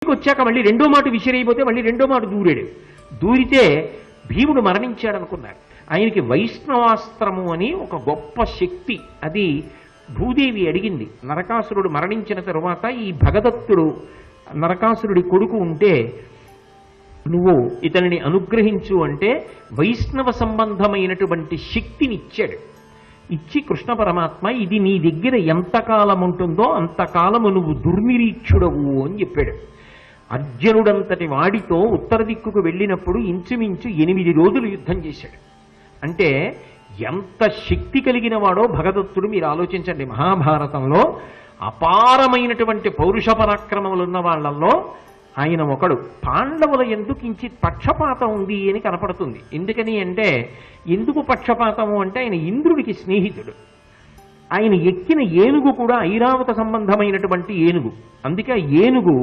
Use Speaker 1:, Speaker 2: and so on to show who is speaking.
Speaker 1: వచ్చాక మళ్ళీ రెండో మాట విసిరైపోతే మళ్ళీ రెండో మాట దూరాడు. దూరితే భీముడు మరణించాడు అనుకున్నారు. ఆయనకి వైష్ణవాస్త్రము అని ఒక గొప్ప శక్తి, అది భూదేవి అడిగింది. నరకాసురుడు మరణించిన తరువాత ఈ భగదత్తుడు నరకాసురుడి కొడుకు ఉంటే నువ్వు ఇతనిని అనుగ్రహించు అంటే వైష్ణవ సంబంధమైనటువంటి శక్తినిచ్చాడు. ఇచ్చి కృష్ణ పరమాత్మ ఇది నీ దగ్గర ఎంతకాలం ఉంటుందో అంతకాలము నువ్వు దుర్నిరీక్షుడవు అని చెప్పాడు. అర్జునుడంతటి వాడితో ఉత్తర దిక్కుకు వెళ్ళినప్పుడు ఇంచుమించు 8 రోజులు యుద్ధం చేశాడు. అంటే ఎంత శక్తి కలిగిన వాడో భగదత్తుడు మీరు ఆలోచించండి. మహాభారతంలో అపారమైనటువంటి పౌరుష పరాక్రమములు ఉన్న వాళ్ళల్లో ఆయన ఒకడు. పాండవుల ఎందుకు కించిత్ పక్షపాతం ఉంది అని కనపడుతుంది. ఎందుకని అంటే, ఎందుకు పక్షపాతము అంటే ఆయన ఇంద్రుడికి స్నేహితుడు. ఆయన ఎక్కిన ఏనుగు కూడా ఐరావత సంబంధమైనటువంటి ఏనుగు. అందుకే ఆ ఏనుగు